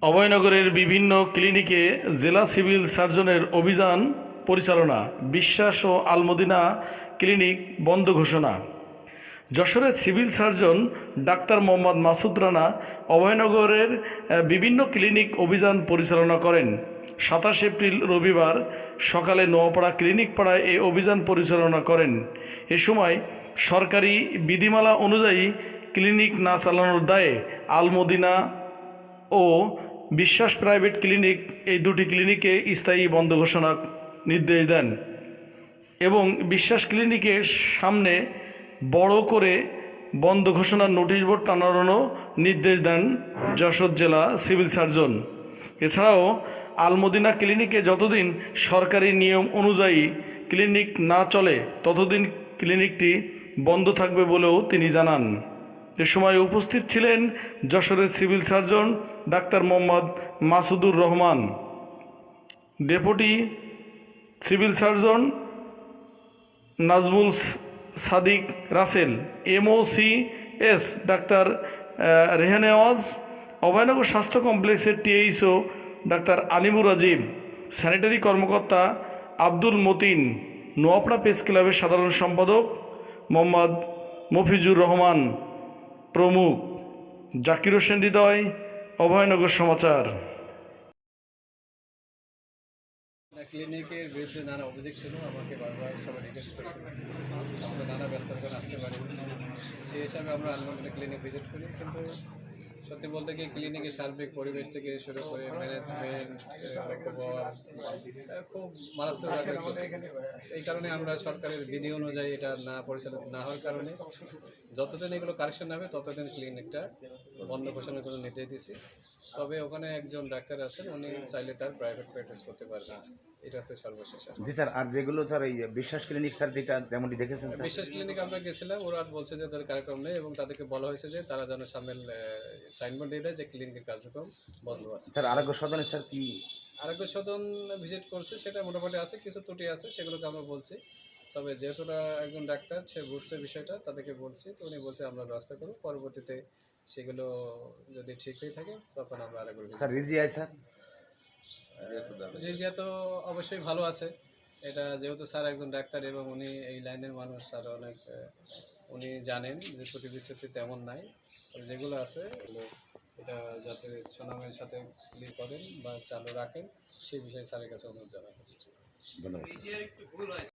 অভয়নগরের বিভিন্ন ক্লিনিকে জেলা সিভিল সার্জনের অভিযান পরিচালনা। বিশ্বাস ও আলমদিনা ক্লিনিক বন্ধ ঘোষণা। যশোরের civil surgeon doctor Mohammad Masud Rana অভয়নগরের বিভিন্ন ক্লিনিক অভিযান পরিচালনা করেন। 27 এপ্রিল রবিবার সকালে নোয়াপাড়া ক্লিনিক পাড়ায় এই অভিযান পরিচালনা করেন। এ সময় সরকারি বিধিমালা অনুযায়ী ক্লিনিক না চালানোর দায়ে আলমদিনা ও বিশ্বাস প্রাইভেট ক্লিনিক এই দুটি ক্লিনিকে স্থায়ী বন্ধ ঘোষণার নির্দেশ দেন এবং বিশ্বাস ক্লিনিকের সামনে বড় করে বন্ধ ঘোষণার নোটিশ বোর্ড টানানোরও নির্দেশ দেন যশোর জেলা সিভিল সার্জন। এছাড়াও আলমদিনা ক্লিনিকে যতদিন সরকারি নিয়ম অনুযায়ী ক্লিনিক না চলে ততদিন ক্লিনিকটি বন্ধ থাকবে বলেও তিনি জানান। এ সময় উপস্থিত ছিলেন যশোরের civil surgeon doctor Mohammad Masudur Rahman, deputy civil surgeon Nazmul Sadiq Rasel, MOCS doctor Rehanewaz, Abhaynagar স্বাস্থ্য কমপ্লেক্সের THO doctor Alimur Rajib, sanitary কর্মকর্তা আব্দুল মতিন, নোয়াপাড়া প্রেস ক্লাবের সাধারণ সম্পাদক মোহাম্মদ মফিজুর রহমান প্রমুখ। জাকির হোসেন হৃদয়, অভয়নগর সমাচার। ক্লিনিকের বিরুদ্ধে নানা অভিযোগ ছিল, আমাকে বারবার সবাই রিকোয়েস্ট করেছিল, আমরা নানা ব্যস্ততার কারণে আসতে পারি। সেই হিসাবে আমরা আলমদিনা ক্লিনিক ভিজিট করি, কিন্তু সত্যি বলতে কি ক্লিনিকের সার্বিক পরিবেশ থেকে শুরু করে ম্যানেজমেন্ট খুব মারাত্মক। এই কারণে আমরা সরকারের বিধি অনুযায়ী এটা না পরিচালিত না হওয়ার কারণে যতদিন এগুলো কারেকশন হবে ততদিন ক্লিনিকটা বন্ধ ঘোষণার কোনো নির্দেশ দিচ্ছি। তবে ওখানে একজন ডাক্তার আছেন, উনি চাইলে তার প্রাইভেট প্র্যাকটিস করতে পারবেন, এটা হচ্ছে সর্বশেষ। জি স্যার, আর যেগুলো স্যার এই বিশ্বাস ক্লিনিক স্যার যেটা যেমনটি দেখেছেন স্যার, বিশ্বাস ক্লিনিক আমরা গেছিলাম, ওরা বলছে যে তাদের কার্যক্রম নেই এবং তাদেরকে বলা হয়েছে যে তারা যেন সামনে সাইনবোর্ড দিয়ে দেয় যে ক্লিনিকের কার্যক্রম বন্ধ আছে। স্যার আরোগ্য সদনে স্যার কি আরোগ্য সদন ভিজিট করছে, সেটা মোটামুটি আছে, কিছু ত্রুটি আছে সেগুলোকে আমরা বলছি। তবে যেহেতু একজন ডাক্তার, সে বুঝছে বিষয়টা, তাদেরকে বলছি, তো উনি বলছে আমরা ব্যবস্থা করব, পরবর্তীতে সেগুলো যদি ঠিক হয়ে থাকে তখন আমরা আরেকবার। স্যার রিজিয়া স্যার, রিজিয়া তো অবশ্যই ভালো আছে। এটা যেহেতু স্যার একজন ডাক্তার এবং উনি এই লাইনের মানুষ, স্যার অনেক উনি জানেন যে প্রতিশ্রুতি তেমন নাই, তবে যেগুলো আছে এটা যাতে সুনামের সাথে ক্লিয়ার করেন বা চালু রাখেন সেই বিষয়ে স্যারের কাছে অনুরোধ জানাচ্ছি। ধন্যবাদ।